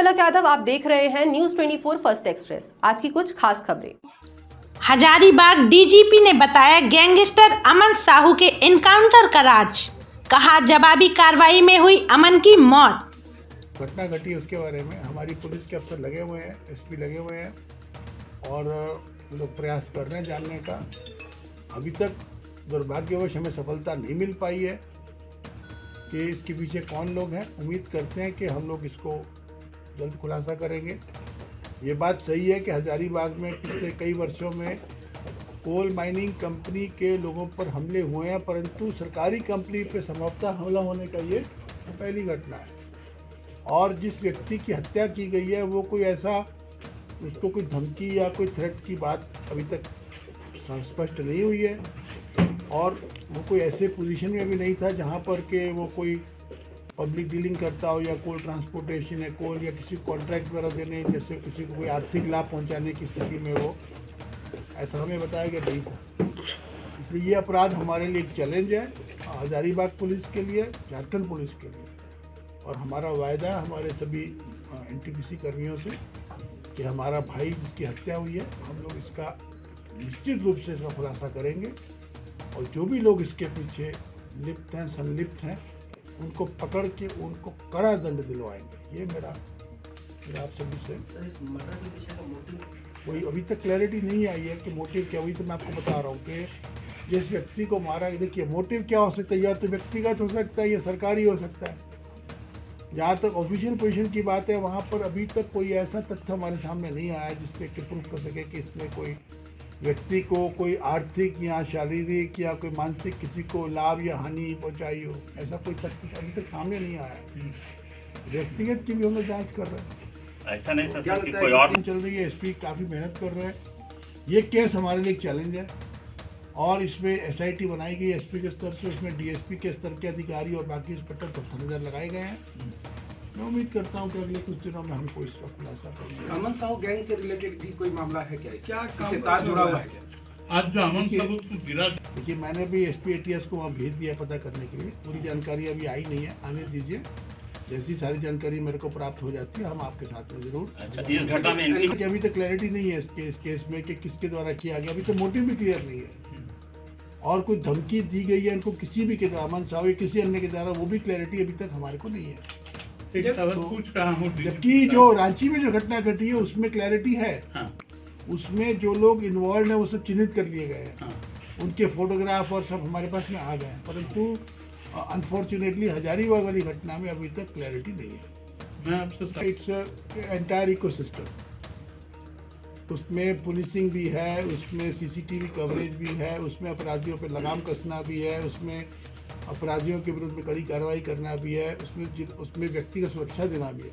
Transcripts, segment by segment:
पलक यादव, आप देख रहे हैं न्यूज 24 फर्स्ट एक्सप्रेस। आज की कुछ खास खबरें। हजारीबाग डीजीपी ने बताया गैंगस्टर अमन साहू के एनकाउंटर का राज। कहा जवाबी कार्रवाई में हुई अमन की मौत। घटना घटी उसके बारे में हमारी पुलिस के अफसर लगे हुए हैं, एसपी लगे हुए हैं और लोग प्रयास कर रहे हैं जानने का। अभी तक दुर्भाग्यवश हमें सफलता नहीं मिल पाई है कि इसके पीछे कौन लोग हैं। उम्मीद करते हैं कि हम लोग इसको जल्द खुलासा करेंगे। ये बात सही है कि हजारीबाग में पिछले कई वर्षों में कोल माइनिंग कंपनी के लोगों पर हमले हुए हैं, परंतु सरकारी कंपनी पे संभवतः हमला होने का ये पहली घटना है। और जिस व्यक्ति की हत्या की गई है वो कोई ऐसा, उसको कोई धमकी या कोई थ्रेट की बात अभी तक स्पष्ट नहीं हुई है और वो कोई ऐसे पोजीशन में भी नहीं था जहाँ पर के वो कोई पब्लिक डीलिंग करता हो या कोल ट्रांसपोर्टेशन है कोल या किसी कॉन्ट्रैक्ट वगैरह देने, जैसे किसी को कोई आर्थिक लाभ पहुँचाने की स्थिति में वो, ऐसा हमें बताया गया नहीं था। इसलिए ये अपराध हमारे लिए एक चैलेंज है, हजारीबाग पुलिस के लिए, झारखंड पुलिस के लिए। और हमारा वायदा है हमारे सभी एनटीपीसी कर्मियों से कि हमारा भाई जिसकी हत्या हुई है, हम लोग इसका निश्चित रूप से इसका खुलासा करेंगे और जो भी लोग इसके पीछे लिप्त हैं, संलिप्त हैं, उनको पकड़ के उनको कड़ा दंड दिलवाएंगे। ये मेरा आप सभी से। कोई अभी तक क्लैरिटी नहीं आई है कि मोटिव क्या हुई। तो मैं आपको बता रहा हूँ कि जिस व्यक्ति को मारा, देखिए मोटिव क्या हो सकता है, या तो व्यक्तिगत हो सकता है या सरकारी हो सकता है। जहाँ तक ऑफिशियल पोजीशन की बात है वहाँ पर अभी तक कोई ऐसा तथ्य हमारे सामने नहीं आया जिससे कि प्रूफ कर सके कि इसमें कोई व्यक्ति को कोई आर्थिक या शारीरिक या कोई मानसिक किसी को लाभ या हानि पहुँचाई हो। ऐसा कोई तथ्य अभी तक सामने नहीं आया है। व्यक्तिगत की भी हम लोग जाँच कर रहे हैं। ऐसा नहीं सकता कि कोई और चल रही है, एसपी काफ़ी मेहनत कर रहे हैं। ये केस हमारे लिए एक चैलेंज है और इसमें एसआईटी बनाई गई एसपी के स्तर से, उसमें डीएसपी के स्तर के अधिकारी और बाकी इंस्पेक्टर दफ्तर नजर लगाए गए हैं। मैं उम्मीद करता हूँ कि अगले कुछ दिनों में हमको इसका खुलासा करेंगे। अमन साहू गैंग से रिलेटेड भी कोई मामला है क्या? क्या इससे तार जुड़ा हुआ है क्या? आज जो अमन साहू को गिरा, देखिए मैंने भी एसपी एटीएस को वहाँ भेज दिया पता करने के लिए। पूरी जानकारी अभी आई नहीं है, आने दीजिए। जैसी सारी जानकारी मेरे को प्राप्त हो जाती है हम आपके साथ में जरूर। इस घटना में इनकी अभी तक क्लैरिटी नहीं है इस केस में कि किसके द्वारा किया गया। अभी तो मोटिव भी क्लियर नहीं है और कोई धमकी दी गई है इनको किसी भी के द्वारा, अमन साहू या किसी अन्य के द्वारा, वो भी क्लैरिटी अभी तक हमारे को नहीं है। पूछ रहा हूँ। जबकि जो रांची में जो घटना घटी है उसमें क्लैरिटी है। हाँ। उसमें जो लोग इन्वॉल्व हैं वो सब चिन्हित कर लिए गए हैं। हाँ। उनके फोटोग्राफ और सब हमारे पास में आ गए हैं, परंतु अनफॉर्चुनेटली हजारीबाग वाली घटना में अभी तक क्लैरिटी नहीं है। मैं आपसे इट्स एंटायर इकोसिस्टम, उसमें पुलिसिंग भी है, उसमें सीसीटीवी कवरेज भी है, उसमें अपराधियों पर लगाम कसना भी है, उसमें अपराधियों के विरुद्ध में कड़ी कार्रवाई करना भी है, उसमें व्यक्तिगत सुरक्षा देना भी है।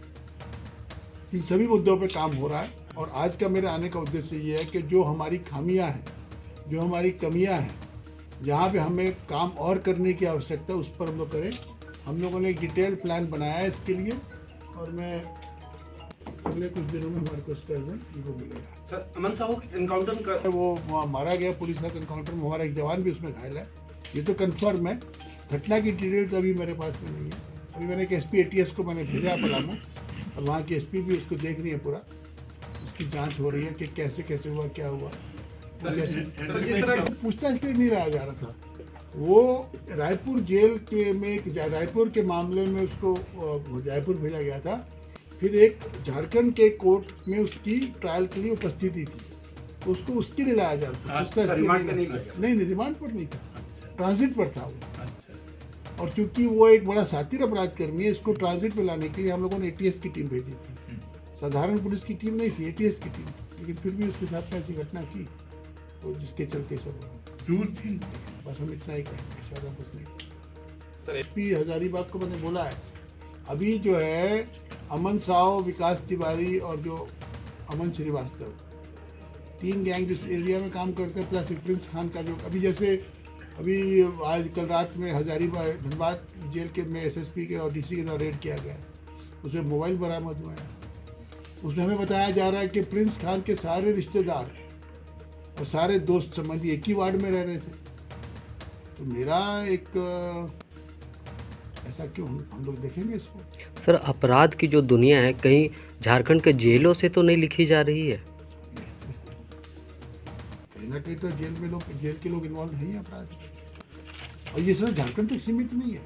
इन सभी मुद्दों पे काम हो रहा है और आज का मेरे आने का उद्देश्य ये है कि जो हमारी खामियां हैं, जो हमारी कमियां हैं, जहाँ पे हमें काम और करने की आवश्यकता है उस पर हम लोग करें। हम लोगों ने एक डिटेल प्लान बनाया है इसके लिए और मैं अगले कुछ दिनों में हमारे को इसका रिजल्ट मिलेगा। सर, अमन साहू एनकाउंटर का वो मारा गया पुलिस ने एनकाउंटर में, हमारा एक जवान भी उसमें घायल है, ये तो कन्फर्म है। घटना की डिटेल्स अभी मेरे पास में नहीं है। अभी मैंने एक एसपी एटीएस को मैंने भेजा है पलामू और वहाँ की एसपी भी उसको देख रही है, पूरा उसकी जांच हो रही है कि कैसे कैसे हुआ, क्या हुआ। पूछताछ के लिए नहीं रहा जा रहा था वो रायपुर जेल के में, रायपुर के मामले में उसको जयपुर भेजा गया था। फिर एक झारखंड के कोर्ट में उसकी ट्रायल के लिए उपस्थिति थी, तो उसको उसके लिए लाया जा रहा था। नहीं, रिमांड पर नहीं था, ट्रांजिट पर था वो। और चूंकि वो एक बड़ा सातिर अपराध कर्मी है, इसको ट्रांजिट पे लाने के लिए हम लोगों ने एटीएस की टीम भेजी थी। साधारण पुलिस की टीम नहीं थी, एटीएस की टीम थी, लेकिन फिर भी उसके साथ में ऐसी घटना की तो जिसके चलते सब थी। बस हम इतना ही कहेंगे, शायद कुछ नहीं। एसपी हजारीबाग को मैंने बोला है, अभी जो है अमन साहू, विकास तिवारी और जो अमन श्रीवास्तव, 3 गैंग जिस एरिया में काम करते हैं, प्लस प्रिंस खान का जो अभी आज कल रात में हजारीबाग धनबाद जेल के में एसएसपी के और डीसी के द्वारा रेड किया गया, उसमें मोबाइल बरामद हुए हैं। उसमें हमें बताया जा रहा है कि प्रिंस खान के सारे रिश्तेदार और सारे दोस्त संबंधी एक ही वार्ड में रह रहे थे। तो मेरा एक ऐसा क्यों? हम लोग देखेंगे इसको। सर, अपराध की जो दुनिया है कहीं झारखंड के जेलों से तो नहीं लिखी जा रही है? कहीं ना कहीं तो जेल के लोग इन्वॉल्व नहीं है अपराध में। और ये सिर्फ झारखंड तक सीमित नहीं है,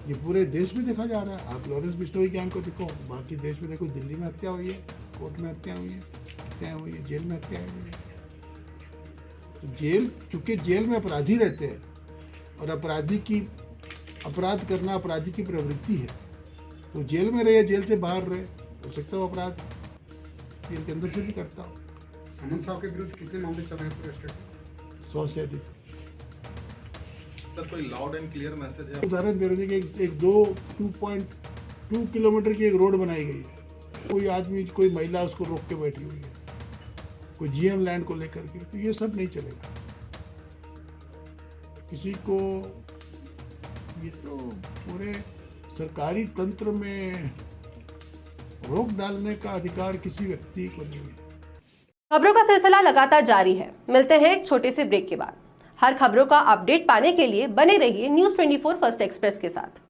ये पूरे देश में देखा जा रहा है। आप लॉरेंस बिश्नोई गैंग को देखो, बाकी देश में देखो, दिल्ली में हत्या हुई है, कोर्ट में हत्या हुई है, जेल में हत्या हुई है। तो चूंकि जेल में अपराधी रहते हैं और अपराध करना अपराधी की प्रवृत्ति है, तो जेल में रहे, जेल से बाहर रहे, हो सकता है अपराध जेल के अंदर से भी करता हो। अमन साहब के विरुद्ध कितने मामले चल रहे हैं पूरे स्टेट में? 100 से अधिक। सर, कोई लाउड एंड क्लियर मैसेज है? उदाहरण दे रहे थे कि एक 2.2 किलोमीटर की एक रोड बनाई गई है, कोई आदमी, कोई महिला उसको रोक के बैठी हुई है, कोई जीएम लैंड को लेकर के, तो ये सब नहीं चलेगा। किसी को ये तो पूरे सरकारी तंत्र में रोक डालने का अधिकार किसी व्यक्ति को नहीं है। खबरों का सिलसिला लगातार जारी है। मिलते हैं एक छोटे से ब्रेक के बाद। हर खबरों का अपडेट पाने के लिए बने रहिए न्यूज़ 24 फर्स्ट एक्सप्रेस के साथ।